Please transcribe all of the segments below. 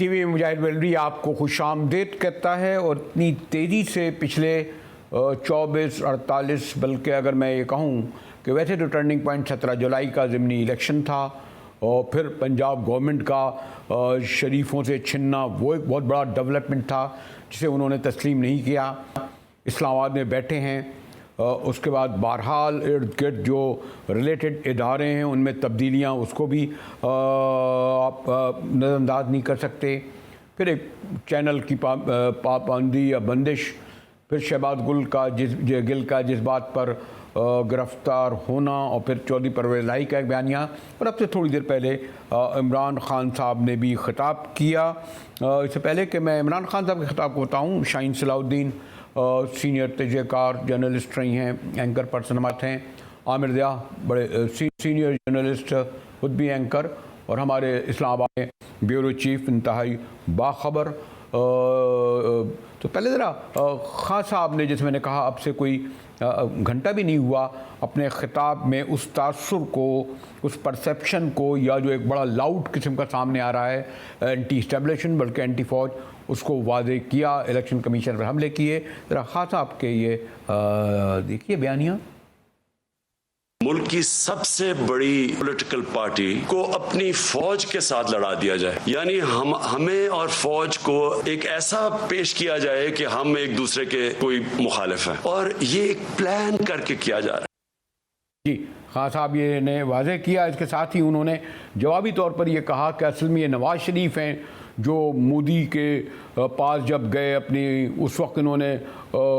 PTV में मुजाहिद वेलवी आपको खुशामदीद कहता है। और इतनी तेज़ी से पिछले 24-48 बल्कि अगर मैं ये कहूँ कि वैसे तो टर्निंग पॉइंट 17 जुलाई का ज़िमनी इलेक्शन था और फिर पंजाब गवर्नमेंट का शरीफों से छिनना वो एक बहुत बड़ा डेवलपमेंट था जिसे उन्होंने तस्लीम नहीं किया। इस्लामाबाद में बैठे हैं, उसके बाद बहरहाल इर्द गिर्द जो रिलेटेड इदारे हैं उनमें तब्दीलियाँ उसको भी आप नज़रअंदाज नहीं कर सकते। फिर एक चैनल की पाबंदी या बंदिश, फिर शहबाज गिल का जिस बात पर गिरफ्तार होना और फिर चौधरी परवेज़ इलाही का एक बयानिया, और अब से थोड़ी देर पहले इमरान खान साहब ने भी ख़िताब किया। इससे पहले कि मैं इमरान खान साहब के ख़िताब को बताऊँ, शाहीन सलाउद्दीन सीनियर तजुर्बेकार जर्नलिस्ट रही हैं, एंकर पर्सन हमारे हैं। आमिर दिया बड़े सीनियर जर्नलिस्ट, खुद भी एंकर और हमारे इस्लामाबाद में ब्यूरो चीफ, इंतहाई बाखबर। तो पहले ज़रा खान साहब ने, जैसे मैंने कहा, अब से कोई घंटा भी नहीं हुआ, अपने ख़िताब में उस तासुर को, उस परसेप्शन को, या जो एक बड़ा लाउड किस्म का सामने आ रहा है एंटी इस्टेब्लिशमेंट बल्कि एंटी फ़ौज, उसको वादे किया। इलेक्शन कमीशन पर हमले किए। ज़रा खान साहब के ये देखिए बयानिया। मुल्क की सबसे बड़ी पॉलिटिकल पार्टी को अपनी फौज के साथ लड़ा दिया जाए, यानी हमें और फौज को एक ऐसा पेश किया जाए कि हम एक दूसरे के कोई मुखालिफ हैं, और ये एक प्लान करके किया जा रहा है। जी, खान साहब ये ने वाज़े किया। इसके साथ ही उन्होंने जवाबी तौर पर यह कहा कि असल में ये नवाज शरीफ हैं जो मोदी के पास जब गए, अपनी उस वक्त इन्होंने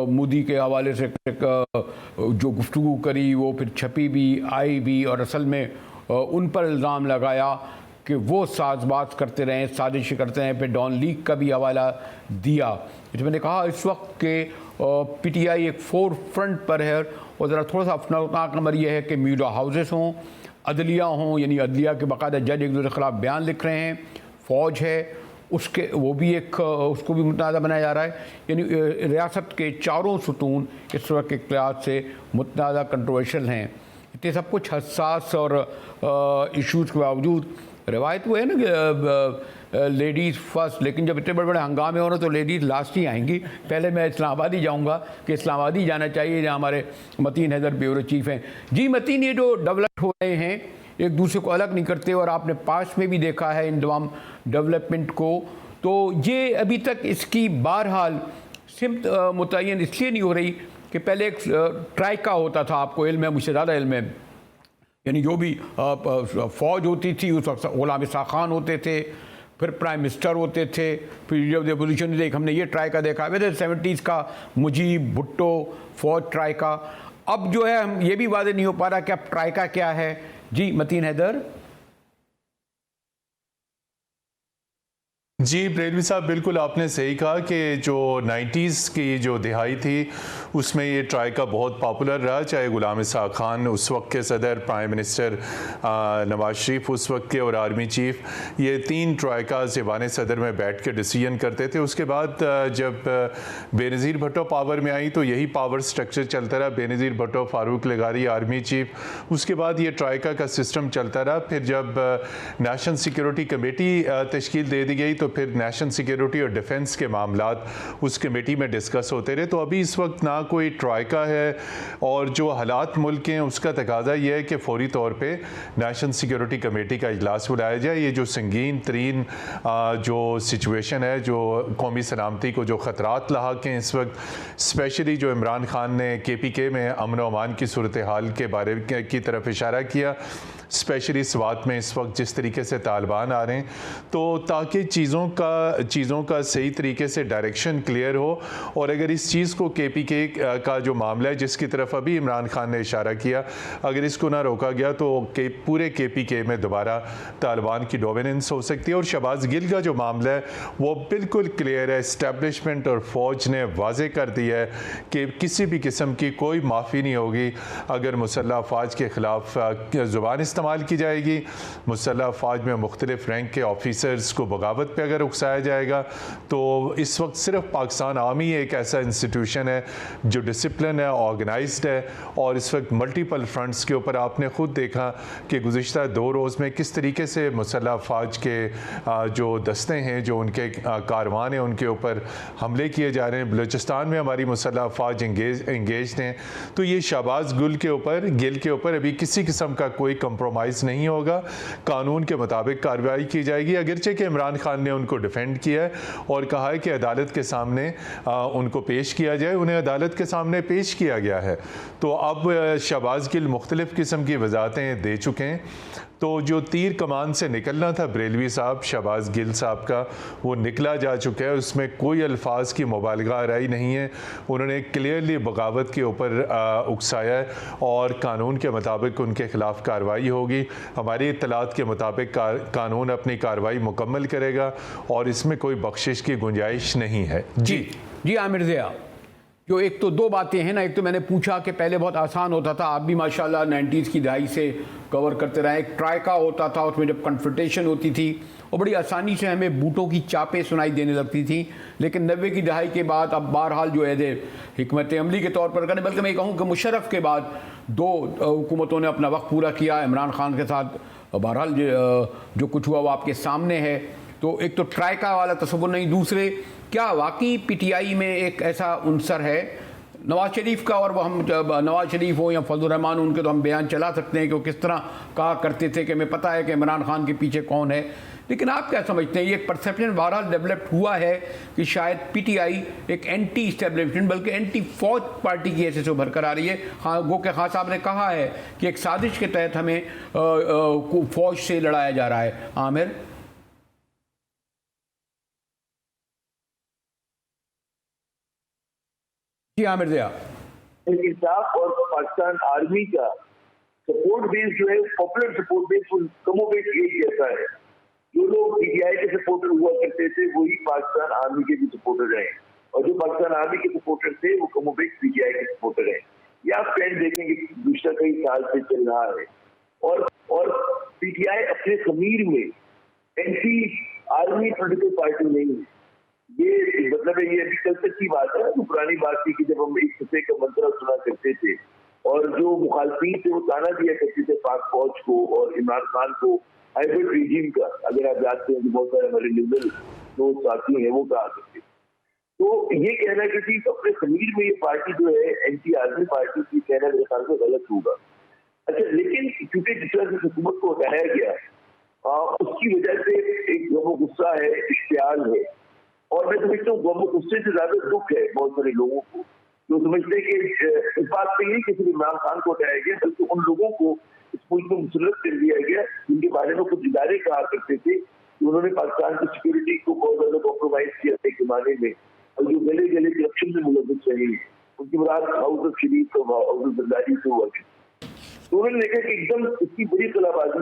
मोदी के हवाले से जो गुफ्तगू करी वो फिर छपी भी, आई भी, और असल में उन पर इल्ज़ाम लगाया कि वो साजबाज करते रहे, साजिश करते हैं। फिर डॉन लीग का भी हवाला दिया। तो मैंने कहा इस वक्त के PTI एक फोर फ्रंट पर है, और ज़रा थोड़ा सा अफसोसनाक नंबर यह है कि मीडिया हाउसेस हों, अदलिया हों, यानी अदलिया के बाकायदा जज एक दूसरे के खिलाफ बयान लिख रहे हैं, फ़ौज है उसके, वो भी एक उसको भी मुतनाज़ा बनाया जा रहा है। यानी रियासत के चारों सुतून इस वक्त के लिहाज से मुतनाज़ा कंट्रोवर्शियल हैं। इतने सब कुछ हसास और इश्यूज़ के बावजूद रिवायत वो है ना कि लेडीज़ फर्स्ट, लेकिन जब इतने बड़े बड़े हंगामे हो रहे तो लेडीज़ लास्ट ही आएंगी। पहले मैं इस्लामाबाद ही जाऊँगा कि इस्लामाबाद ही जाना चाहिए जहाँ हमारे मतीन हैदर ब्यूरो चीफ हैं। जी मतीन, ये जो डेवलप हो रहे हैं एक दूसरे को अलग नहीं करते, और आपने पास में भी देखा है इन तमाम डेवलपमेंट को, तो ये अभी तक इसकी बहरहाल सिमत मुतय्यन इसलिए नहीं हो रही कि पहले एक ट्राइका होता था, आपको इल्म है, मुझसे ज़्यादा इल्म है, यानी जो भी फ़ौज होती थी उस वक्त गुलाम इसा खान होते थे, फिर प्राइम मिनिस्टर होते थे, फिर जब अपोजिशन देख, हमने ये ट्राइका देखा। वैसे 70s का मुजीब, भुट्टो, फ़ौज, ट्राइका। अब जो है हम ये भी वादे नहीं हो पा रहा कि अब ट्राइका क्या है। जी मतीन हैदर। जी ब्रेलवी साहब, बिल्कुल आपने सही कहा कि जो 90s की जो दिहाई थी उसमें ये ट्राइका बहुत पॉपुलर रहा, चाहे गुलाम इसा खान उस वक्त के सदर, प्राइम मिनिस्टर नवाज शरीफ उस वक्त के, और आर्मी चीफ, ये तीन ट्राइका ज़बान सदर में बैठ के डिसीजन करते थे। उसके बाद जब बेनज़ीर भुट्टो पावर में आई तो यही पावर स्ट्रक्चर चलता रहा, बेनज़ीर भुट्टो, फारूक लगारी, आर्मी चीफ। उसके बाद ये ट्राइका का सिस्टम चलता रहा। फिर जब नेशनल सिक्योरिटी कमेटी तश्कील दे दी गई तो फिर नेशनल सिक्योरिटी और डिफेंस के मामलात उस कमेटी में डिस्कस होते रहे। तो अभी इस वक्त ना कोई ट्राइका है, और जो हालात मुल्क के हैं उसका तकाजा यह है कि फौरी तौर पे नेशनल सिक्योरिटी कमेटी का इजलास बुलाया जाए। ये जो संगीन तरीन जो सिचुएशन है, जो कौमी सलामती को जो ख़तरात लाहक हैं इस वक्त, स्पेशली जो इमरान खान ने KPK में अमन व अमान की सूरत हाल के बारे की तरफ इशारा किया, स्पेशली स्वात में इस वक्त जिस तरीके से तालिबान आ रहे हैं, तो ताकि चीज़ों का सही तरीके से डायरेक्शन क्लियर हो, और अगर इस चीज़ को KPK का जो मामला है जिसकी तरफ अभी इमरान खान ने इशारा किया, अगर इसको ना रोका गया तो पूरे KPK में दोबारा तालिबान की डोमिनेंस हो सकती है। और शहबाज गिल का जो मामला है वो बिल्कुल क्लियर है, इस्टेब्लिशमेंट और फ़ौज ने वाजे कर दिया है कि किसी भी किस्म की कोई माफ़ी नहीं होगी अगर मुसल्लह अफवाज के ख़िलाफ़ ज़ुबान इस्तेमाल की जाएगी। मुसल्लह फ़ौज में मुख्तलिफ रैंक के ऑफिसर्स को बगावत पे अगर उकसाया जाएगा तो इस वक्त सिर्फ पाकिस्तान आर्मी एक ऐसा इंस्टीट्यूशन है जो डिसिप्लिन है, ऑर्गेनाइज्ड है, और इस वक्त मल्टीपल फ्रंट्स के ऊपर आपने ख़ुद देखा कि गुज़िश्ता 2 रोज़ में किस तरीके से मुसल्लह फ़ौज के जो दस्ते हैं, जो उनके कारवान हैं, उनके ऊपर हमले किए जा रहे हैं। बलूचिस्तान में हमारी मुसल्लह फ़ौज इंगेज हैं। तो ये शहबाज गिल के ऊपर अभी किसी किस्म का कोई कंप्रोमाइज़ नहीं होगा, कानून के मुताबिक कार्रवाई की जाएगी। अगरचे कि इमरान खान ने उनको डिफेंड किया है और कहा है कि अदालत के सामने उनको पेश किया जाए। उन्हें अदालत के सामने पेश किया गया है। तो अब शहबाज गिल मुख्तलिफ़ किस्म की वजाहतें दे चुके हैं। तो जो तीर कमान से निकलना था बरेलवी साहब, शहबाज गिल साहब का, वो निकला जा चुका है। उसमें कोई अल्फाज की मुबालगा आराई नहीं है। उन्होंने क्लियरली बगावत के ऊपर उकसाया है और कानून के मुताबिक उनके ख़िलाफ़ कार्रवाई होगी। हमारी इत्तलात के मुताबिक कानून अपनी कार्रवाई मुकम्मल करेगा और इसमें कोई बख्शिश की गुंजाइश नहीं है। जी आमिर ज़िया, जो एक तो 2 बातें हैं ना, एक तो मैंने पूछा कि पहले बहुत आसान होता था, आप भी माशाल्लाह 90s की दहाई से कवर करते रहे। एक ट्राइका होता था, उसमें जब कन्फ्रंटेशन होती थी और बड़ी आसानी से हमें बूटों की चापें सुनाई देने लगती थी। लेकिन 90 की दहाई के बाद अब बहरहाल जो है हिकमत अमली के तौर पर करें, बल्कि मैं कहूँ कि मुशर्रफ के बाद 2 हुकूमतों ने अपना वक्त पूरा किया इमरान खान के साथ। बहरहाल जो कुछ हुआ वो आपके सामने है। तो एक तो ट्राइका वाला तस्वुर नहीं, दूसरे क्या वाकई PTI में एक ऐसा उनसर है नवाज शरीफ का, और वो हम नवाज शरीफ हो या फजल रहमान, उनके तो हम बयान चला सकते हैं कि वो किस तरह कहा करते थे कि हमें पता है कि इमरान खान के पीछे कौन है। लेकिन आप क्या समझते हैं, ये एक परसेप्शन बहरहाल डेवलप हुआ है कि शायद PTI एक एंटी इस्टेब्लिशमेंट बल्कि एंटी फौज पार्टी की हैसियत से उभर कर आ रही है। हाँ, गो के खान साहब ने कहा है कि एक साजिश के तहत हमें फौज से लड़ाया जा रहा है। आमिर आमिर ज़िया, इंसाफ और पाकिस्तान आर्मी का सपोर्ट बेस जो है, पॉपुलर सपोर्ट बेस, कमोबेश एक जैसा है। जो लोग PTI के सपोर्टर हुआ करते थे वही पाकिस्तान आर्मी के भी सपोर्टर रहे, और जो पाकिस्तान आर्मी के सपोर्टर थे वो कमोबेश PTI के सपोर्टर रहे। ये आप ट्रेंड देखेंगे पिछले कई साल से चल रहा है। और PTI अपने खमीर में एंटी आर्मी पॉलिटिकल पार्टी नहीं है। ये मतलब है, ये अभी कल तक की बात है। तो पुरानी बात थी कि जब हम एक दूसरे का मंत्र सुना करते थे और जो मुखालफी थे वो ताना दिया करते थे पाक फौज को और इमरान खान को हाइब्रिड रिजीम का। अगर आप जानते हैं कि बहुत सारे हमारे लिबरल जो साथी हैं वो कहा करते। तो ये कहना कि अपने खमीर में ये पार्टी जो है एंटी आर्मी पार्टी की, कहना मेरे ख्याल से गलत होगा। अच्छा, लेकिन क्योंकि जिस तरह से हुकूमत को हटाया गया उसकी वजह से एक गम गुस्सा है, इश्तियाल है, और मैं समझता हूँ गम गुस्से से ज्यादा दुख है बहुत सारे लोगों को जो समझते हैं कि इस बात पे नहीं कि सिर्फ इमरान खान को हटाया गया, बल्कि उन लोगों को इस मुल्क में मुसल्लत कर दिया गया जिनके बारे में कुछ इदारे कहा करते थे कि उन्होंने पाकिस्तान की सिक्योरिटी को बहुत ज्यादा कॉम्प्रोमाइज किया था एक जमाने में, और जो गले गले करप्शन में मुलव्वस रहे हैं उनकी मुराद हाउस ऑफ शरीफ और हाउस ऑफ जरदारी से हुआ। तो उन्होंने देखा कि एकदम इसकी बड़ी खिलाफबाजी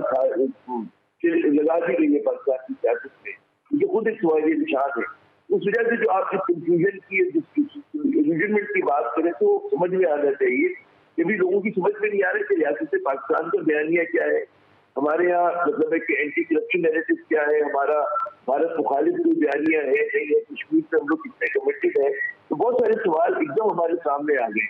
लगा दी गई है पाकिस्तान की सियासत में, क्योंकि खुद एक सवालिया निशान है। उस वजह से जो आप कंफ्यूजन की एलिजिमेंट की बात करें तो समझ में आना चाहिए कि भी लोगों की समझ में नहीं आ रहा कि रियासत पाकिस्तान का बयानिया क्या है, हमारे यहाँ मतलब है कि एंटी करप्शन नैरेटिव क्या है, हमारा भारत मुखालिफ कोई बयानिया है नहीं है, कश्मीर से हम लोग कितने कमिटेड है। तो बहुत सारे सवाल एकदम हमारे सामने आ गए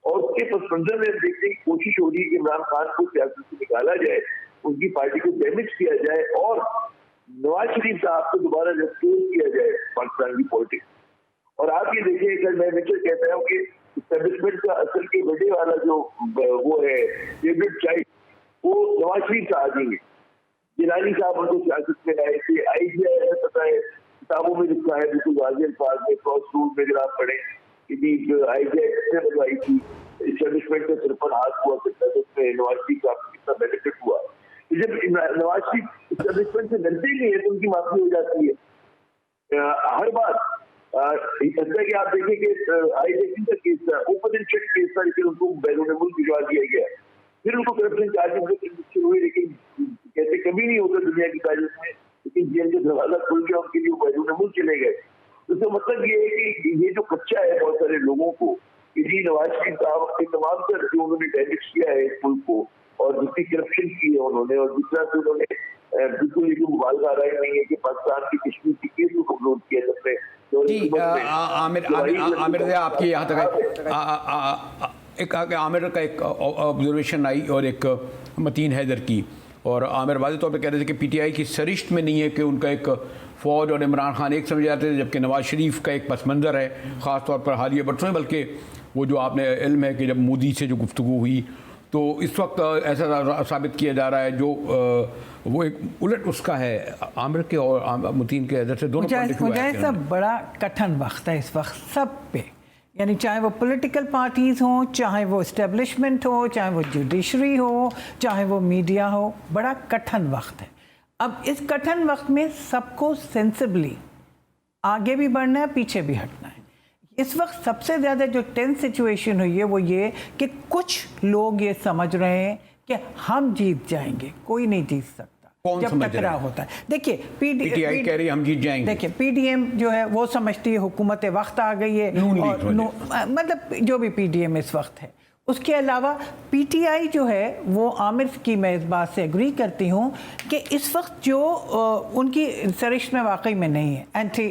और उसके पस मंजर में देखने की कोशिश हो रही है कि इमरान खान को सियासत से निकाला जाए, उनकी पार्टी को डैमेज किया जाए और नवाज शरीफ साहब को दोबारा रेस्टोर किया जाए पाकिस्तान की पॉलिटिक्स। और आप ये देखिए, अगर मैं हमेशा कहता हूँ कि एस्टेब्लिशमेंट का असल के बड़े वाला जो वो है डेविड चाइल्ड, वो नवाज शरीफ साहब ही है। जिलानी साहब उनको सियासत में लाए थे। IGI पता है किताबों में लिखा है बिल्कुल वाज़ेह अल्फाज में, क्रॉस रूट में अगर आप पढ़े कि IGI किसने बनवाई थी, एस्टेब्लिशमेंट का सिर पर हाथ हुआ करता था, उसमें नवाज शरीफ साहब को कितना बेनिफिट हुआ। जब नवाज शरीफ एस्टेब्लिशमेंट से डरते ही है तो उनकी माफी हो जाती है हर बार। ऐसा कि आप देखें कि हाईजैकिंग का केस था, ओपन एंड शट केस था, लेकिन उनको बैरून मुल्क भिजवा दिया गया। फिर उनको करप्शन चार्जेस हुए, लेकिन कैसे कभी नहीं होता दुनिया की तारीख में, लेकिन जेल का दरवाजा खुल गया उनके लिए, बैरून मुल्क चले गए। तो मतलब ये है कि ये जो कच्चा है बहुत सारे लोगों को कि जी नवाज शरीफ साहब अपने तमाम जो उन्होंने डैमेज किया है इस मुल्क को और जितनी करप्शन की है उन्होंने, और दूसरा से उन्होंने बिल्कुल ये मुबालगा राय नहीं है कि पाकिस्तान की कश्मीर की केस को कमजोर किया सबने। जी आमिर आपकी यहाँ तक एक आमिर का एक ऑब्जर्वेशन आई और एक मतीन हैदर की, और आमिर वाज़े तौर पे कह रहे थे कि पीटीआई की सरिश्त में नहीं है कि उनका एक फ़ौज और इमरान खान एक समझ जाते थे, जबकि नवाज शरीफ का एक पस मंज़र है ख़ास तौर पर हालिया बरसों में। बल्कि वो जो आपने इल्म है कि जब मोदी से जो गुफ्तगू हुई तो इस वक्त ऐसा साबित किया जा रहा है जो वो एक उलट उसका है आमिर के और मतीन के हैदर से दोनों। मुझे सब बड़ा कठिन वक्त है इस वक्त सब पे, यानी चाहे वो पॉलिटिकल पार्टीज़ हों, चाहे वो इस्टेब्लिशमेंट हो, चाहे वो जुडिशरी हो, चाहे वो मीडिया हो, बड़ा कठिन वक्त है। अब इस कठिन वक्त में सबको सेंसिबली आगे भी बढ़ना है, पीछे भी हटना है। इस वक्त सबसे ज़्यादा जो टेंस सिचुएशन हुई है वो ये कि कुछ लोग ये समझ रहे हैं कि हम जीत जाएंगे, कोई नहीं जीत सकता जब टकराव होता है। देखिए पीटीआई कह रही है हम जीत जाएंगे। देखिए पीडीएम जो है वो समझती है हुकूमत वक्त आ गई है, मतलब जो भी पीडीएम इस वक्त है। उसके अलावा पीटीआई जो है वो आमिर की मैं इस बात से एग्री करती हूँ कि इस वक्त जो उनकी सरिश्त में वाकई में नहीं है एंटी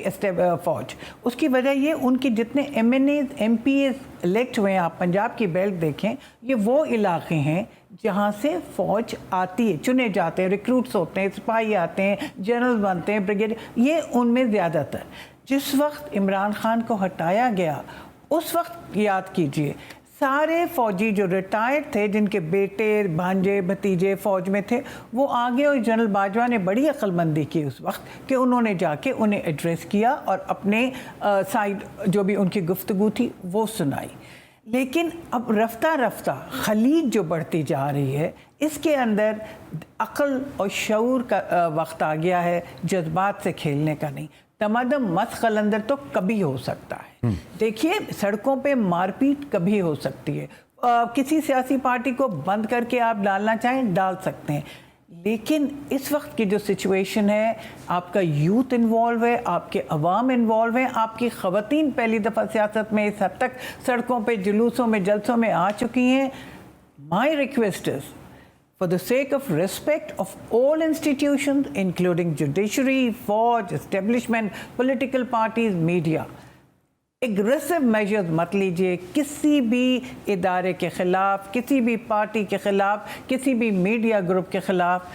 फौज। उसकी वजह ये उनके जितने MNAs MPAs इलेक्ट हुए हैं, आप पंजाब की बेल्ट देखें, ये वो इलाके हैं जहाँ से फ़ौज आती है, चुने जाते हैं, रिक्रूट्स होते हैं, सिपाही आते हैं, जनरल बनते हैं, ब्रिगेड, ये उनमें ज़्यादातर। जिस वक्त इमरान खान को हटाया गया उस वक्त याद कीजिए सारे फौजी जो रिटायर्ड थे, जिनके बेटे भांजे भतीजे फ़ौज में थे, वो आगे, और जनरल बाजवा ने बड़ी अक्लमंदी की उस वक्त कि उन्होंने जाके उन्हें एड्रेस किया और अपने साइड जो भी उनकी गुफ्तगू थी वो सुनाई। लेकिन अब रफ्ता रफ्ता खलीज जो बढ़ती जा रही है, इसके अंदर अक्ल और शऊर का वक्त आ गया है, जज्बात से खेलने का नहीं। तमादम मस्त कलंदर तो कभी हो सकता है। देखिए सड़कों पे मारपीट कभी हो सकती है, किसी सियासी पार्टी को बंद करके आप डालना चाहें डाल सकते हैं, लेकिन इस वक्त की जो सिचुएशन है, आपका यूथ इन्वॉल्व है, आपके अवाम इन्वॉल्व हैं, आपकी ख़वातीन पहली दफ़ा सियासत में इस हद तक सड़कों पे जुलूसों में जलसों में आ चुकी हैं। My request is for the sake of respect of all institutions, including judiciary, फौज, establishment, political parties, media, aggressive measures मत लीजिए किसी भी इदारे के ख़िलाफ़, किसी भी पार्टी के ख़िलाफ़, किसी भी मीडिया ग्रुप के ख़िलाफ़।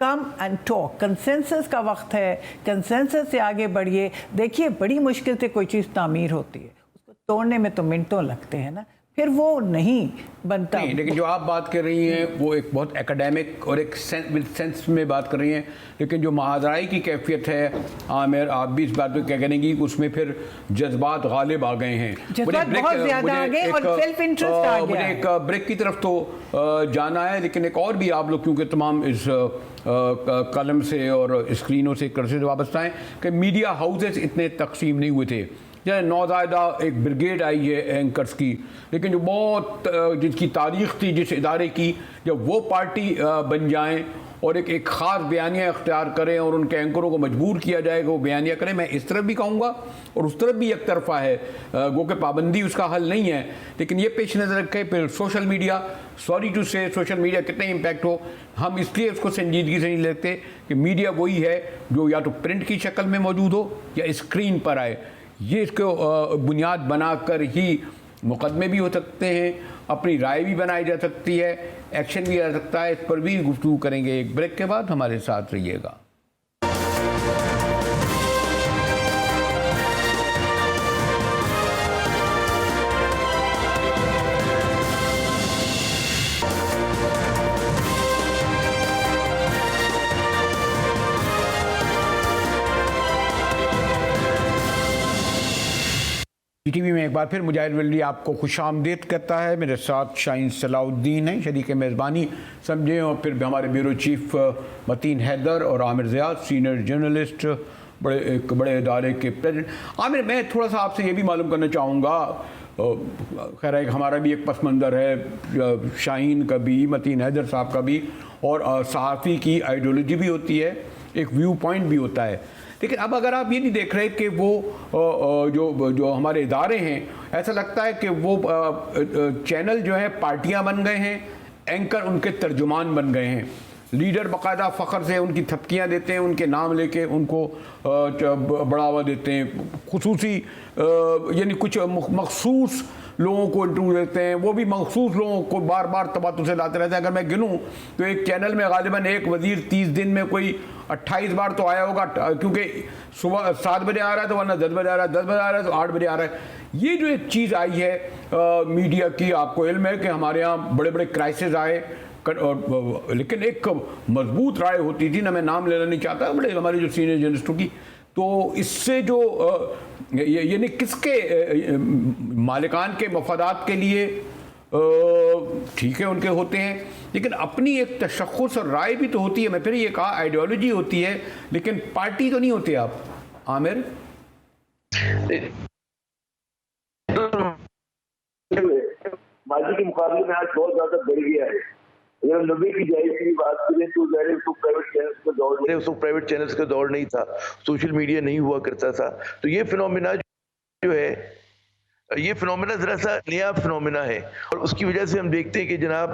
कम एंड टॉक, कंसेंसस का वक्त है, कंसेंसस से आगे बढ़िए। देखिए बड़ी मुश्किल से कोई चीज़ तामीर होती है, उसको तोड़ने में तो मिनटों लगते हैं ना, फिर वो नहीं बनता। नहीं, लेकिन जो आप बात कर रही हैं वो एक बहुत एकेडमिक और एक सेंस में बात कर रही हैं, लेकिन जो महाजराई की कैफियत है आमिर, आप भी इस बात पे क्या करेंगी कि उसमें फिर जज्बात गालिब आ गए हैं, जज्बात बहुत ज़्यादा आ गए और सेल्फ इंटरेस्ट आ गया। मुझे एक ब्रेक की तरफ तो जाना है, लेकिन एक और भी आप लोग क्योंकि तमाम इस कलम से और स्क्रीनों से कर्ज से वाबस्ता हैं कि मीडिया हाउसेस इतने तकसीम नहीं हुए थे। जैसे नौज़ायदा एक ब्रिगेड आई है एंकर्स की, लेकिन जो बहुत जिसकी तारीख़ थी जिस इदारे की, जब वो पार्टी बन जाएं और एक ख़ास बयानिया इख्तियार करें और उनके एंकरों को मजबूर किया जाए कि वो बयानिया करें, मैं इस तरफ भी कहूँगा और उस तरफ भी एक तरफा है, गो के पाबंदी उसका हल नहीं है। लेकिन ये पेश नज़र रखें फिर सोशल मीडिया, सॉरी टू से सोशल मीडिया कितने इम्पैक्ट हो, हम इसलिए उसको संजीदगी से नहीं लेते कि मीडिया वही है जो या तो प्रिंट की शक्ल में मौजूद हो या स्क्रीन पर आए। ये इसको बुनियाद बनाकर ही मुकदमे भी हो सकते हैं, अपनी राय भी बनाई जा सकती है, एक्शन भी आ सकता है। इस पर भी गुफ्तगू करेंगे एक ब्रेक के बाद, हमारे साथ रहिएगा। टीवी में एक बार फिर मुजाहिद वल्दी आपको खुशामदीद करता है। मेरे साथ शाहीन सलाउद्दीन हैं, शरीक मेज़बानी समझें, और फिर हमारे ब्यूरो चीफ मतीन हैदर और आमिर ज़िया, सीनियर जर्नलिस्ट, एक बड़े इदारे के प्रेसिडेंट। आमिर, मैं थोड़ा सा आपसे ये भी मालूम करना चाहूँगा, खैर एक हमारा भी एक पस मंज़र है, शाहीन का भी, मतीन हैदर साहब का भी, और सहाफ़ी की आइडियोलॉजी भी होती है, एक व्यू पॉइंट भी होता है। लेकिन अब अगर आप ये नहीं देख रहे कि वो जो हमारे इदारे हैं, ऐसा लगता है कि वो चैनल जो है पार्टियां बन गए हैं, एंकर उनके तर्जुमान बन गए हैं। लीडर बाकायदा फ़ख्र से उनकी थपकियाँ देते हैं, उनके नाम लेके उनको बढ़ावा देते हैं, खुसूसी यानी कुछ मखसूस लोगों को इंटरव्यू देते हैं, वो भी मखसूस लोगों को बार बार तबातु से लाते रहते हैं। अगर मैं गिनूँ तो एक चैनल में गालिबन एक वज़ीर 30 दिन में कोई 28 बार तो आया होगा, क्योंकि सुबह 7 बजे आ रहा है तो वरना 10 बजे आ रहा है, 10 बजे आ रहा है तो 8 बजे आ रहा है। ये जो एक चीज़ आई है मीडिया की, आपको इल्म है कि हमारे यहाँ बड़े बड़े क्राइसिस आए, लेकिन एक मजबूत राय होती थी ना, मैं नाम लेना नहीं चाहता, बड़े हमारे जो सीनियर जर्नलिस्टों की। तो इससे जो यानी किसके मालिकान के मफादात के लिए ठीक है उनके होते हैं, लेकिन अपनी एक तशख़्ख़ुस और राय भी तो होती है। मैं फिर ये कहा आइडियोलॉजी होती है, लेकिन पार्टी तो नहीं होती आप। आमिर माजी के मुकाबले में आज बहुत ज्यादा बढ़ गया है। अगर हम 90 की जाहिर की बात करें तो उसको प्राइवेट चैनल्स का दौर नहीं था, सोशल मीडिया नहीं हुआ करता था। तो ये फिनोमिना जो है, ये फिनोमिना जरा सा नया फिनोमिना है, और उसकी वजह से हम देखते हैं कि जनाब,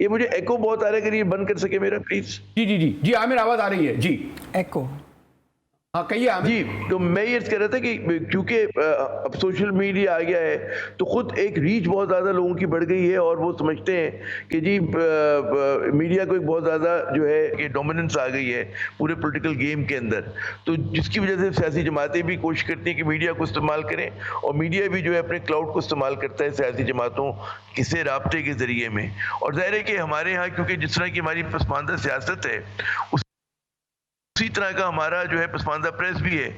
ये मुझे एको बहुत आ रहा है, अगर ये बंद कर सके मेरा प्लीज। जी जी जी जी आमिर, आवाज़ आ रही है जी, एको। हाँ कहिए आमिर। जी, तो मैं ये कह रहा था कि क्योंकि अब सोशल मीडिया आ गया है तो खुद एक रीच बहुत ज़्यादा लोगों की बढ़ गई है, और वो समझते हैं कि जी मीडिया को एक बहुत ज़्यादा जो है कि डोमिनेंस आ गई है पूरे पॉलिटिकल गेम के अंदर। तो जिसकी वजह से सियासी जमातें भी कोशिश करती हैं कि मीडिया को इस्तेमाल करें, और मीडिया भी जो है अपने क्लाउड को इस्तेमाल करता है सियासी जमातों किसी राब्ते के ज़रिए में। और ज़ाहिर है कि हमारे यहाँ क्योंकि जिस तरह की हमारी पसमानदा सियासत है, उसी तरह का हमारा जो है पसमानदा प्रेस भी है।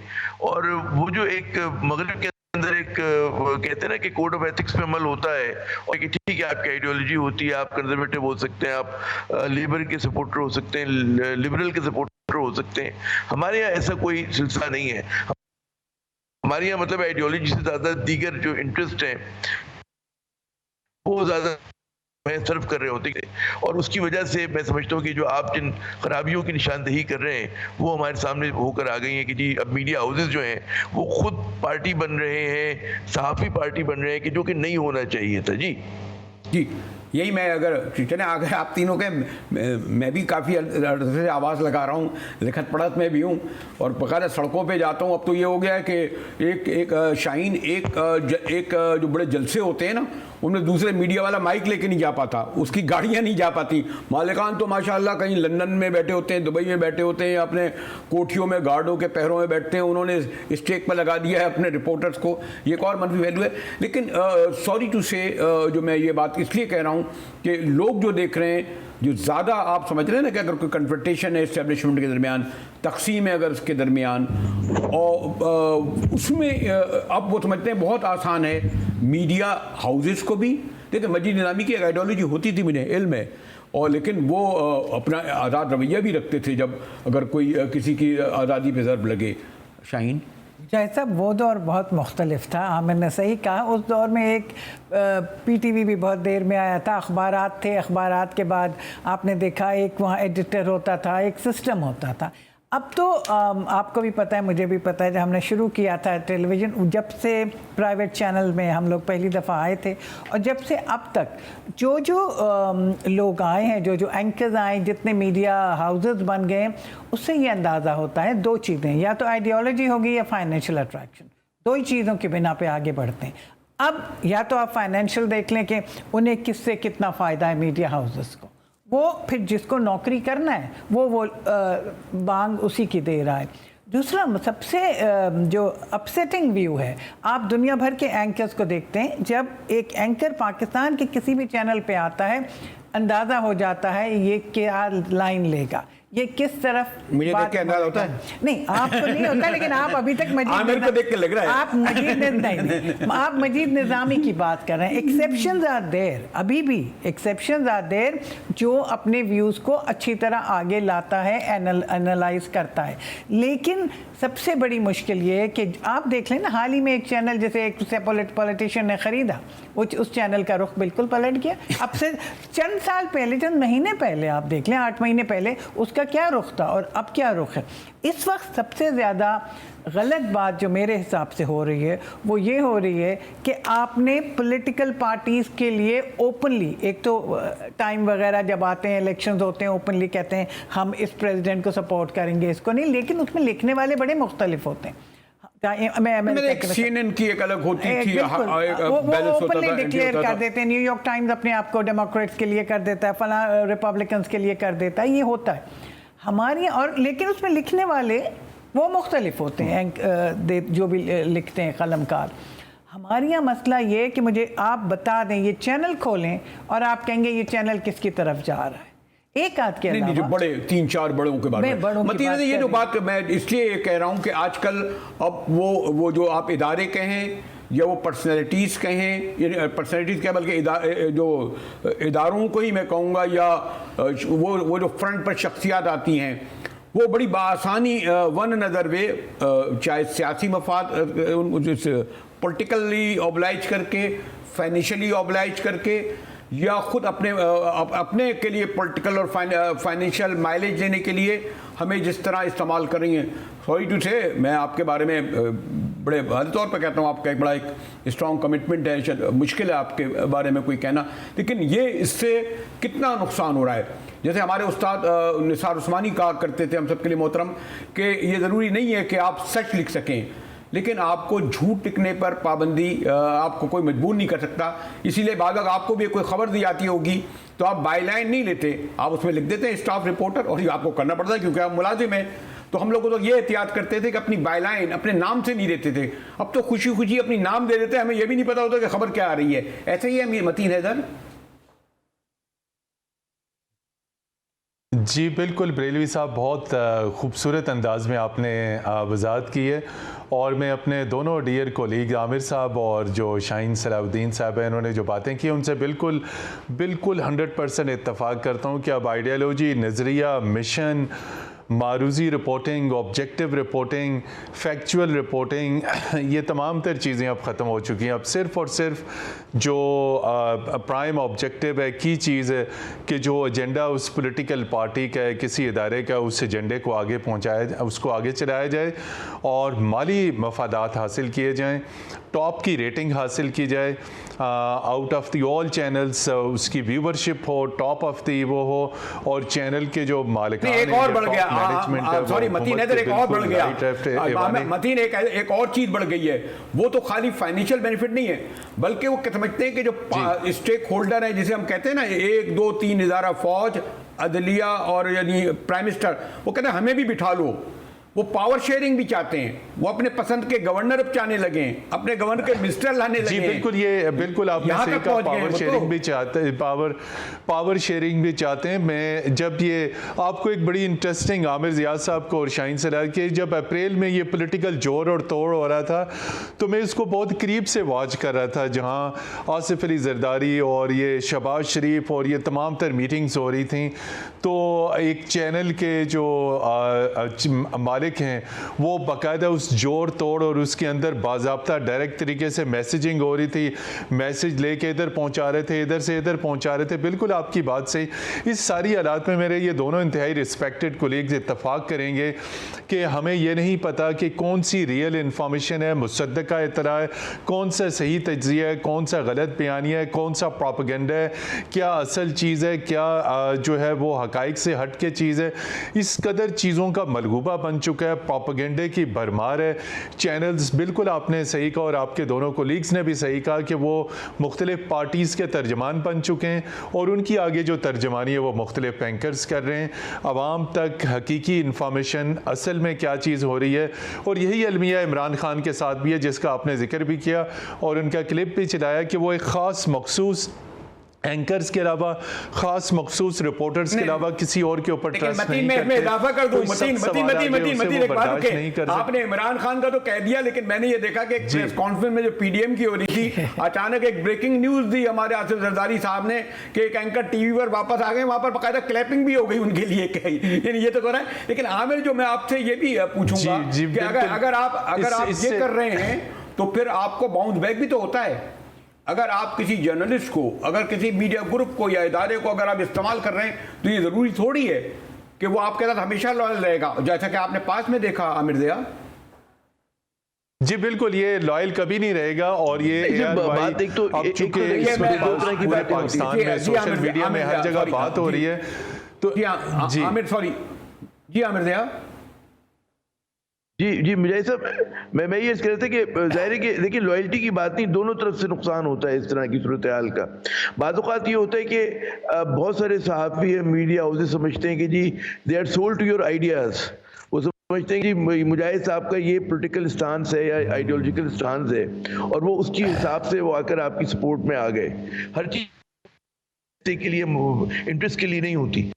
और वो जो एक मगरिब के अंदर एक कहते हैं ना कि कोड ऑफ एथिक्स पे अमल होता है, और कि ठीक है आपकी आइडियोलॉजी होती है, आप कंजर्वेटिव हो सकते हैं, आप लेबर के सपोर्टर हो सकते हैं, लिबरल के सपोर्टर हो सकते हैं। हमारे यहाँ ऐसा कोई सिलसिला नहीं है। हमारे यहाँ मतलब आइडियोलॉजी से ज़्यादा दीगर जो इंटरेस्ट हैं वो ज़्यादा सर्व कर रहे होते हैं, और उसकी वजह से मैं समझता हूँ कि जो आप जिन खराबियों की निशानदेही कर रहे हैं वो हमारे सामने होकर आ गई हैं कि जी अब मीडिया हाउसेस जो हैं वो खुद पार्टी बन रहे हैं, सहाफ़ी पार्टी बन रहे हैं, कि जो कि नहीं होना चाहिए था। जी जी, यही मैं अगर चले अगर आप तीनों के, मैं भी काफ़ी अर्से से आवाज़ लगा रहा हूँ, लिखत पढ़त में भी हूँ, और बकायदा सड़कों पे जाता हूँ। अब तो ये हो गया है कि एक शाहीन एक जो बड़े जलसे होते हैं ना, उनमें दूसरे मीडिया वाला माइक लेके नहीं जा पाता, उसकी गाड़ियाँ नहीं जा पाती। मालिकान तो माशाल्लाह कहीं लंदन में बैठे होते हैं, दुबई में बैठे होते हैं, अपने कोठियों में गार्डों के पैरों में बैठते हैं, उन्होंने स्टेक पर लगा दिया है अपने रिपोर्टर्स को। ये एक और मनफी वैल्यू है। लेकिन सॉरी टू से, जो मैं ये बात इसलिए कह रहा हूँ कि लोग जो देख रहे हैं, जो ज़्यादा आप समझ रहे हैं ना कि अगर कोई कन्फ्रंटेशन है इस्टेब्लिशमेंट के दरमियान, तकसीम है अगर उसके दरमियान, और उसमें अब वो समझते हैं बहुत आसान है मीडिया हाउसेस को भी। देखिए मजीद निज़ामी की एक आइडियोलॉजी होती थी, मुझे इल्म है, और लेकिन वो अपना आज़ाद रवैया भी रखते थे जब अगर कोई किसी की आज़ादी पे ज़र्ब लगे। शाहीन जैसा वो दौर बहुत मुख्तलिफ था, आमिर ने सही कहा। उस दौर में एक पीटीवी भी बहुत देर में आया था, अखबारात थे, अखबारात के बाद आपने देखा एक वहाँ एडिटर होता था, एक सिस्टम होता था। अब तो आपको भी पता है, मुझे भी पता है, जब हमने शुरू किया था टेलीविज़न, जब से प्राइवेट चैनल में हम लोग पहली दफ़ा आए थे, और जब से अब तक जो लोग आए हैं, जो एंकर्स आए, जितने मीडिया हाउसेस बन गए हैं, उससे ये अंदाज़ा होता है दो चीज़ें, या तो आइडियोलॉजी होगी या फाइनेंशियल अट्रैक्शन। दो ही चीज़ों के बिना पे आगे बढ़ते हैं। अब या तो आप फाइनेंशियल देख लें कि उन्हें किससे कितना फ़ायदा है मीडिया हाउसेस को, वो फिर जिसको नौकरी करना है वो मांग उसी की दे रहा है। दूसरा सबसे जो अपसेटिंग व्यू है, आप दुनिया भर के एंकर्स को देखते हैं, जब एक एंकर पाकिस्तान के किसी भी चैनल पे आता है, अंदाज़ा हो जाता है ये क्या लाइन लेगा, ये किस तरफ। मुझे देख के अंदाजा होता है? नहीं, आपको नहीं होता, लेकिन आप अभी तक आमिर को देख के लग रहा है आप मजीद निज़ामी की बात कर रहे हैं। एक्सेप्शंस आर देयर, अभी भी एक्सेप्शंस आर देयर, जो अपने व्यूज़ को अच्छी तरह आगे लाता है, एनालाइज करता है। लेकिन सबसे बड़ी मुश्किल ये है कि आप देख लें ना, हाल ही में एक चैनल जैसे एक पॉलिटिशियन ने ख़रीदा, उस चैनल का रुख बिल्कुल पलट गया। अब से चंद साल पहले, चंद महीने पहले आप देख लें, 8 महीने पहले उसका क्या रुख था और अब क्या रुख है। इस वक्त सबसे ज़्यादा गलत बात जो मेरे हिसाब से हो रही है वो ये हो रही है कि आपने पॉलिटिकल पार्टीज़ के लिए ओपनली, एक तो टाइम वगैरह जब आते हैं, इलेक्शंस होते हैं, ओपनली कहते हैं हम इस प्रेसिडेंट को सपोर्ट करेंगे, इसको नहीं, लेकिन उसमें लिखने वाले बड़े मुख्तलिफ होते हैं। CNN की एक अलग होती थी, वो ओपनली डिक्लेयर कर देते हैं, न्यूयॉर्क टाइम्स अपने आप को डेमोक्रेट्स के लिए कर देता है, फला रिपब्लिकन्स के लिए कर देता है, ये होता है हमारी। और लेकिन उसमें लिखने वाले वो मुख्तलिफ होते हैं, जो भी लिखते हैं कलमकार। हमारे यहाँ मसला ये है कि मुझे आप बता दें, ये चैनल खोलें और आप कहेंगे ये चैनल किसकी तरफ जा रहा है, एक आध के नहीं, जो बड़े 3-4 बड़ों के बारे में मतीन, ये जो बात मैं इसलिए कह रहा हूँ कि आजकल अब वो जो आप इदारे कहें या वो पर्सनैलिटीज़ कहें, पर्सनैलिटीज़ क्या बल्कि जो इदारों को ही मैं कहूँगा, या वो जो फ्रंट पर शख्सियात आती हैं, वो बड़ी बासानी वन अनदर वे, चाहे सियासी मफाद पॉलिटिकली ऑब्लाइज करके, फाइनेंशियली ऑब्लाइज करके, या खुद अपने के लिए पॉलिटिकल और फाइनेंशियल माइलेज लेने के लिए हमें जिस तरह इस्तेमाल कर रही हैं। सॉरी टू से, मैं आपके बारे में बड़े वाज़ेह तौर पर कहता हूँ, आपका एक बड़ा एक स्ट्रॉन्ग कमिटमेंट है, शायद मुश्किल है आपके बारे में कोई कहना, लेकिन ये इससे कितना नुकसान हो रहा है। जैसे हमारे उस्ताद निसार उस्मानी कहा करते थे हम सब के लिए मोहतरम, कि ये ज़रूरी नहीं है कि आप सच लिख सकें, लेकिन आपको झूठ लिखने पर पाबंदी आपको कोई मजबूर नहीं कर सकता। इसीलिए बाद में आपको भी कोई खबर दी जाती होगी तो आप बाईलाइन नहीं लेते, आप उसमें लिख देते हैं स्टाफ रिपोर्टर, और ये आपको करना पड़ता है क्योंकि आप मुलाजिम हैं। तो हम लोग तो ये एहतियात करते थे कि अपनी बाईलाइन अपने नाम से नहीं देते थे, अब तो खुशी खुशी अपनी नाम दे देते हैं, हमें ये भी नहीं पता होता कि खबर क्या आ रही है। ऐसे ही है मतीन हैदर। जी बिल्कुल बरेलवी साहब, बहुत खूबसूरत अंदाज में आपने वजाहत की है, और मैं अपने दोनों डियर कोलीग आमिर साहब और जो शाहीन सलाउद्दीन साहब हैं, इन्होंने जो बातें की उनसे बिल्कुल 100% इत्तफाक करता हूँ कि अब आइडियालॉजी, नज़रिया, मिशन, मारूजी reporting, objective reporting, factual reporting, ये तमाम तर चीज़ें अब ख़त्म हो चुकी हैं। अब सिर्फ़ और सिर्फ जो प्राइम ऑब्जेक्टिव है, की चीज़ है कि जो एजेंडा उस पॉलिटिकल पार्टी का है, किसी इदारे का, उस एजेंडे को आगे पहुँचाया, उसको आगे चलाया जाए और माली मफादात हासिल किए जाएँ, टॉप की रेटिंग हासिल की जाए, out of the all channels उसकी व्यूवरशिप हो, टॉप ऑफ द वो हो, और चैनल के जो मालिक एक और बढ़ गया, सॉरी मतीन हैदर, एक और बढ़ गया मतीन, एक और चीज बढ़ गई है, वो तो खाली फाइनेंशियल बेनिफिट नहीं है, बल्कि वो समझते हैं कि जो स्टेक होल्डर है, जिसे हम कहते हैं ना 1, 2, 3 इदारा, फौज, अदलिया और यानी प्राइम मिनिस्टर, वो कहते हैं हमें भी बिठा लो। वो पावर शेयरिंग भी चाहते हैं, वो अपने पसंद के गवर्नर चाहने लगे, अपने गवर्नर के मिनिस्टर लाने लगे। जी बिल्कुल, ये बिल्कुल आपने सही कहा, पावर शेयरिंग भी चाहते हैं, पावर शेयरिंग भी चाहते हैं। मैं जब ये आपको एक बड़ी इंटरेस्टिंग, आमिर ज़ियाद साहब को और शाहीन सराय के, जब अप्रैल में ये पॉलिटिकल जोर और तोड़ हो रहा था तो मैं इसको बहुत करीब से वॉच कर रहा था, जहाँ आसिफ अली जरदारी और ये शहबाज शरीफ और ये तमाम तर मीटिंग्स हो रही थी। तो एक चैनल के जो मालिक हैं वो बाकायदा उस जोड़ तोड़ और उसके अंदर बाज़ाब्ता डायरेक्ट तरीके से मैसेजिंग हो रही थी, मैसेज लेके इधर पहुंचा रहे थे, इधर से इधर पहुंचा रहे थे। बिल्कुल आपकी बात सही। इस सारी हालात में मेरे ये दोनों इंतहाई रिस्पेक्टेड कोलीग्स इत्तफाक करेंगे कि हमें ये नहीं पता कि कौन सी रियल इंफॉर्मेशन है, मुसद्दका इतरा है, कौन सा सही तज्ज़िया है, कौन सा गलत बयानिया है, कौन सा प्रोपेगेंडा है, क्या असल चीज़ है, क्या जो है वो हकाइक से हट के चीज़ है। इस कदर चीज़ों का मलगूबा बन चुका है, प्रोपेगेंडे की भरमार है। चैनल्स, बिल्कुल आपने सही कहा और आपके दोनों कोलीग्स ने भी सही कहा कि वो मुख्तलिफ पार्टीज़ के तर्जमान बन चुके हैं और उनकी आगे जो तर्जमानी है वो मुख्तलिफ एंकर्स कर रहे हैं। आवाम तक हकीकी इंफॉर्मेशन असल में क्या चीज़ हो रही है, और यही अलमिया इमरान खान के साथ भी है जिसका आपने जिक्र भी किया और उनका क्लिप भी चलाया कि वो एक ख़ास मखसूस एंकर्स के अलावा, खास मखसूस रिपोर्टर्स के अलावा किसी और के ऊपर ट्रस्ट नहीं करते। मैं इजाफा कर दूं, मतीन एक बात के, आपने इमरान खान का तो कह दिया, लेकिन मैंने ये देखा कि एक प्रेस कॉन्फ्रेंस में जो पीडीएम की हो रही थी, अचानक एक ब्रेकिंग न्यूज दी हमारे आसिफ जरदारी साहब ने कि एक एंकर टीवी पर वापस आ गए, वहां पर बाकायदा क्लैपिंग भी हो गई उनके लिए, यानी ये तो कर रहा है। लेकिन आमिर, जो मैं आपसे ये भी पूछूंगा कि अगर आप ये कर रहे हैं तो फिर आपको बाउंस बैक भी तो होता है। अगर आप किसी जर्नलिस्ट को, अगर किसी मीडिया ग्रुप को या इदारे को अगर आप इस्तेमाल कर रहे हैं तो ये ज़रूरी थोड़ी है कि वो आपके साथ हमेशा लॉयल रहेगा, जैसा कि आपने पास में देखा आमिर ज़िया। जी बिल्कुल, ये लॉयल कभी नहीं रहेगा। और ये बात एक तो अब चूंकि दो तरह की बातें पाकिस्तान में सोशल मीडिया में हर जगह बात हो रही है, तो जी आमिर, सॉरी जी आमिर दया जी मुझे सब मैं ये कह रहा था कि जाहिर है कि देखिए लॉयल्टी की बात नहीं, दोनों तरफ से नुकसान होता है इस तरह की सूरत हाल का। बात औक़ात ये होता है कि बहुत सारे सहाफ़ी है, मीडिया हाउसेस समझते हैं कि जी they are sold to your ideas. वो समझते हैं कि मुजाहिद साहब का ये पॉलिटिकल स्टांस है या आइडियोलॉजिकल स्टांस है, और वो उसके हिसाब से वो आकर आपकी सपोर्ट में आ गए। हर चीज़ के लिए इंटरेस्ट के लिए नहीं होती।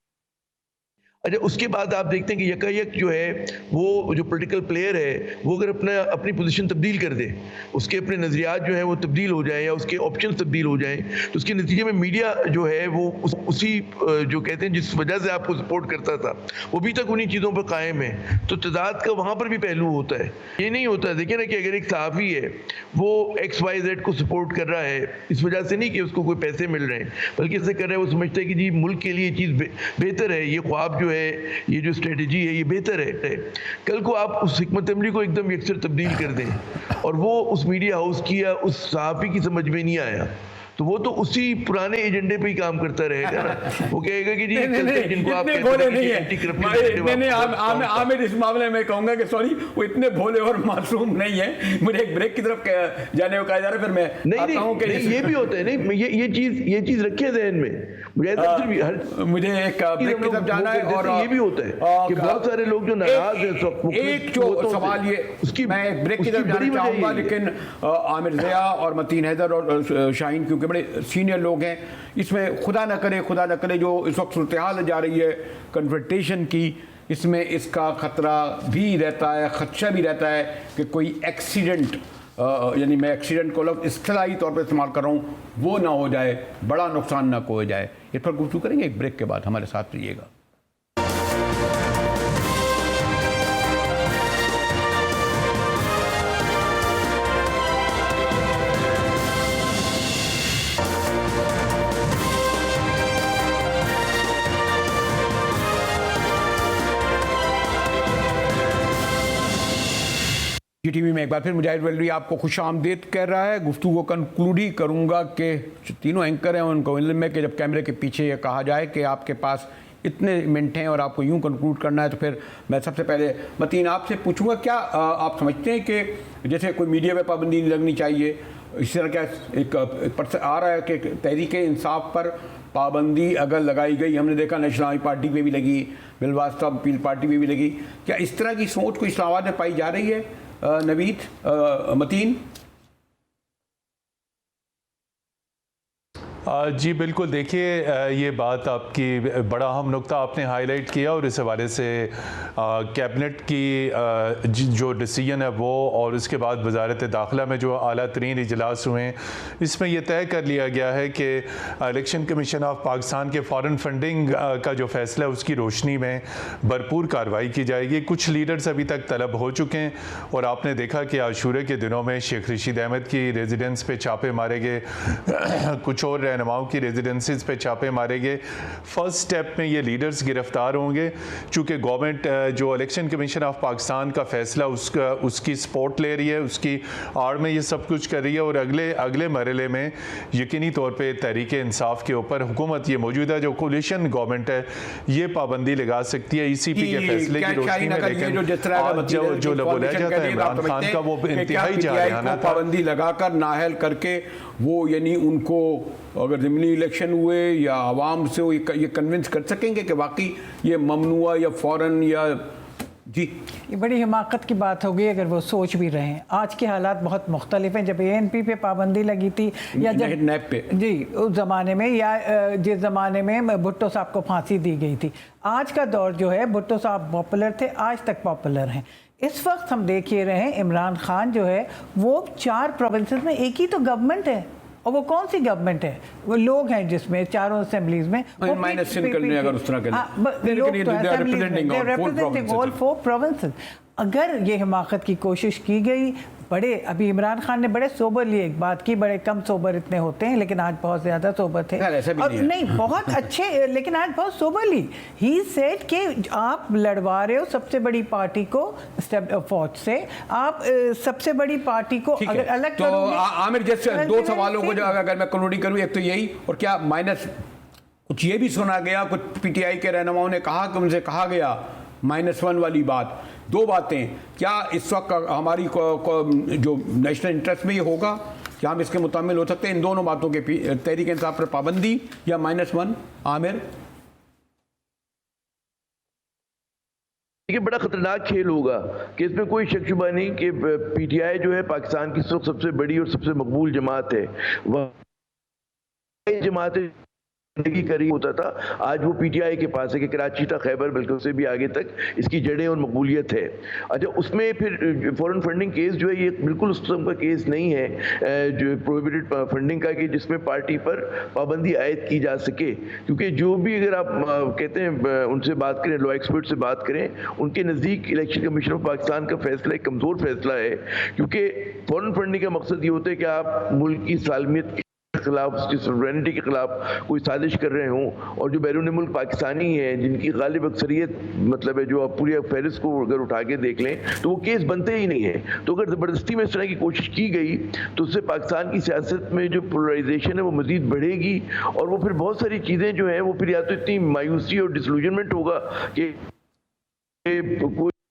अच्छा, उसके बाद आप देखते हैं कि यकायक जो है वो जो पॉलिटिकल प्लेयर है वो अगर अपनी पोजीशन तब्दील कर दे, उसके अपने नज़रियात जो है वो तब्दील हो जाए या उसके ऑप्शन तब्दील हो जाएं, तो उसके नतीजे में मीडिया जो है वो उसी जो कहते हैं जिस वजह से आपको सपोर्ट करता था वो भी तक उन्हीं चीज़ों पर कायम है। तो तदाद का वहाँ पर भी पहलू होता है। ये नहीं होता, देखिए ना, कि अगर एक सहाफ़ी है वो XYZ को सपोर्ट कर रहा है इस वजह से नहीं कि उसको कोई पैसे मिल रहे हैं, बल्कि इससे कर रहा है वो समझता है कि जी मुल्क के लिए चीज़ बेहतर है, ये ख्वाब जो है, ये जो स्ट्रेटजी है ये बेहतर है। कल को आप उस हिकमत अमली को एकदम यकसर तब्दील कर दें और वो उस मीडिया हाउस की या उस सहाफ़ी की समझ में नहीं आया, तो वो तो उसी पुराने एजेंडे पे ही काम करता रहेगा ना। वो कहेगा कि जी जिनको आप भोले नहीं है। आमिर इस मामले में कहूंगा कि सॉरी, वो इतने भोले और मासूम नहीं है। मुझे एक ब्रेक की तरफ जाने को कहा जा रहा है, फिर मैं नहीं, ये भी होता है। नहीं, ये चीज रखे ज़हन में। मुझे एक ब्रेक की तरफ जाना है, और ये भी होता है कि बहुत सारे लोग जो नाराज हैं, एक जो सवाल ये उसकी मैं एक ब्रेक की तरफ जाना चाहूंगा, लेकिन आमिर ज़िया और मतीन हैदर और शाहीन क्योंकि बड़े सीनियर लोग हैं, इसमें खुदा न करे जो इस वक्त सूरत हाल जा रही है कन्फ्रंटेशन की, इसमें इसका खतरा भी रहता है, खदशा भी रहता है कि कोई एक्सीडेंट, यानी मैं एक्सीडेंट को लफ्ज़ इस्तिलाही तौर पर इस्तेमाल कर रहा हूँ, वो ना हो जाए, बड़ा नुकसान ना हो जाए। इस पर गुफ्तगू करेंगे एक ब्रेक के बाद, हमारे साथ रहिएगा। GTV में एक बार फिर मुजाहिद वल्लवी आपको खुश आमदीद कह रहा है। गुफ्तगू को कंक्लूड ही करूँगा कि तीनों एंकर हैं, उनको इल्म है कि जब कैमरे के पीछे ये कहा जाए कि आपके पास इतने मिनट हैं और आपको यूं कंक्लूड करना है, तो फिर मैं सबसे पहले मतीन आपसे पूछूंगा, क्या आप समझते हैं कि जैसे कोई मीडिया पे पाबंदी नहीं लगनी चाहिए, इस तरह क्या एक आ रहा है कि तहरीक इंसाफ पर पाबंदी अगर लगाई गई, हमने देखा नेशनल पार्टी पे भी लगी, बिलवास्ता पील पार्टी पे भी लगी, क्या इस तरह की सोच को इस्लामाबाद में पाई जा रही है? नवीद, मतीन। जी बिल्कुल, देखिए ये बात आपकी बड़ा अहम नुक्ता आपने हाईलाइट किया, और इस हवाले से कैबिनेट की जो डिसीजन है वो, और उसके बाद वजारत दाखिला में जो आला तरीन इजलास हुए हैं, इसमें यह तय कर लिया गया है कि इलेक्शन कमीशन ऑफ पाकिस्तान के फ़ॉरेन फंडिंग का जो फैसला है उसकी रोशनी में भरपूर कार्रवाई की जाएगी। कुछ लीडर्स अभी तक तलब हो चुके हैं, और आपने देखा कि आशूरे के दिनों में शेख रशीद अहमद की रेजिडेंस पे छापे मारे गए, कुछ और रहनुमाओं की रेजिडेंसीज पे छापे मारे गए। फर्स्ट स्टेप में ये लीडर्स गिरफ्तार होंगे, चूँकि गवर्नमेंट जो इलेक्शन कमीशन ऑफ पाकिस्तान का फैसला उसकी सपोर्ट ले रही है, उसकी आड़ में ये सब कुछ कर रही है, और अगले मरहले में यकीनी तौर पे तहरीक इंसाफ के ऊपर हुकूमत, ये मौजूदा जो कोलिशन गवर्नमेंट है, ये पाबंदी लगा सकती है ECP के फैसले की रोशनी में। लेकिन जो बोला जाता है इमरान खान का, वो इंतहाई जारहाना था, पाबंदी लगाकर नाअहल करके वो, यानी उनको अगर ज़िमनी इलेक्शन हुए या आवाम से ये कन्विंस कर सकेंगे कि वाकई ये ममनुआ या फ़ौरन या जी, ये बड़ी हिमाकत की बात होगी अगर वो सोच भी रहे हैं। आज के हालात बहुत मुख्तलिफ हैं। जब ANP पे पाबंदी लगी थी या जब नैब पे, जी उस ज़माने में, या जिस ज़माने में भुट्टो साहब को फांसी दी गई थी, आज का दौर जो है, भुट्टो साहब पॉपुलर थे, आज तक पॉपुलर हैं। इस वक्त हम देख ही रहे हैं इमरान खान जो है वो 4 प्रोविंसेस में एक ही तो गवर्नमेंट है, और वो कौन सी गवर्नमेंट है? वो लोग हैं जिसमें चारों असेंबलीज में अगर उस तरह के ऑल 4 प्रोविंसेस। अगर ये हिमाकत की कोशिश की गई, बड़े अभी इमरान खान ने बड़े सोबरली एक बात की, बड़े कम सोबर इतने होते हैं लेकिन आज बहुत ज़्यादा सोबर थे। ऐसा भी और नहीं है। बहुत अच्छे, लेकिन आज बहुत सोबरली ही सेड कि आप लड़वा रहे हो सबसे बड़ी पार्टी को फौज से, आप सबसे बड़ी पार्टी को ठीक अगर है। अलग तो करोगे, आमिर जैसे अलग दो करोगे, सवालों को जो अगर मैं कंक्लूडिंग करूं, एक तो यही, और क्या माइनस कुछ ये भी सुना गया, कुछ पीटीआई के रहनुमाओं ने कहा कि उनसे कहा गया -1 वाली बात। दो बातें, क्या इस वक्त हमारी जो नेशनल इंटरेस्ट में ये होगा, क्या हम इसके मुताबिक हो सकते हैं इन दोनों बातों के, तहरीक इंसाफ पर पाबंदी या -1? आमिर, ये बड़ा खतरनाक खेल होगा कि इसमें कोई शक शुबा नहीं कि पीटीआई जो है पाकिस्तान की सबसे बड़ी और सबसे मकबूल जमात है। वह जमात जिंदगी करी होता था, आज वो पीटीआई के पास है कि कराची तक, खैबर, बल्कि उससे भी आगे तक इसकी जड़ें और मकबूलियत है। अच्छा, उसमें फिर फॉरेन फंडिंग केस जो है ये बिल्कुल उस किस्म का केस नहीं है जो प्रोहिबिटेड फंडिंग का, कि जिसमें पार्टी पर पाबंदी आयद की जा सके। क्योंकि जो भी अगर आप कहते हैं उनसे बात करें, लॉ एक्सपर्ट से बात करें, उनके नज़दीक इलेक्शन कमीशन ऑफ पाकिस्तान का फैसला एक कमज़ोर फैसला है। क्योंकि फॉरेन फंडिंग का मकसद ये होता है कि आप मुल्क की सालमियत खिलाफ, उसकी सॉवरेनिटी के खिलाफ कोई साजिश कर रहे हों, और जो बैरून मुल्क पाकिस्तानी हैं जिनकी गालिब अक्सरियत मतलब है, जो आप पूरी फहरिस्त को अगर उठा के देख लें तो वो केस बनते ही नहीं है। तो अगर ज़बरदस्ती में इस तरह की कोशिश की गई तो उससे पाकिस्तान की सियासत में जो पोलराइजेशन है वो मज़ीद बढ़ेगी, और वो फिर बहुत सारी चीज़ें जो हैं वो फिर या तो इतनी मायूसी और डिसलूजनमेंट होगा कि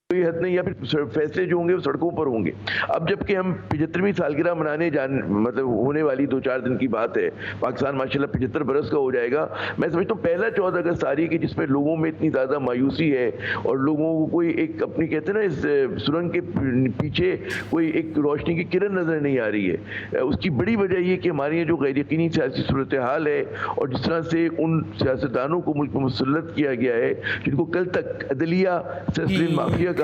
कोई हद नहीं, या फिर फैसले जो होंगे वो सड़कों पर होंगे। अब जबकि हम 75वीं सालगिरह मनाने मतलब होने वाली 2-4 दिन की बात है, पाकिस्तान माशाल्लाह 75 बरस का हो जाएगा। मैं समझता हूँ पहला 14 अगस्त आ रही है कि जिसमें लोगों में इतनी ज़्यादा मायूसी है और लोगों को कोई एक अपनी कहते हैं ना इस सुरंग के पीछे कोई एक रोशनी की किरण नज़र नहीं आ रही है। उसकी बड़ी वजह ये कि हमारे यहाँ जो गैर यकीनी सियासी सूरत हाल है और जिस तरह से उन सियासतदानों को मुल्क में मुसल्लत किया गया है जिनको कल तक अदलिया माफिया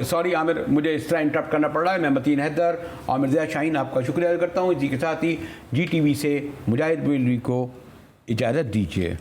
सॉरी आमिर, मुझे इस तरह इंटरप्ट करना पड़ रहा है। मैं मतीन हैदर, आमिर ज़िया शाहीन आपका शुक्रिया अदा करता हूँ। इसी के साथ ही GTV से मुजाहिद बेलवी को इजाज़त दीजिए।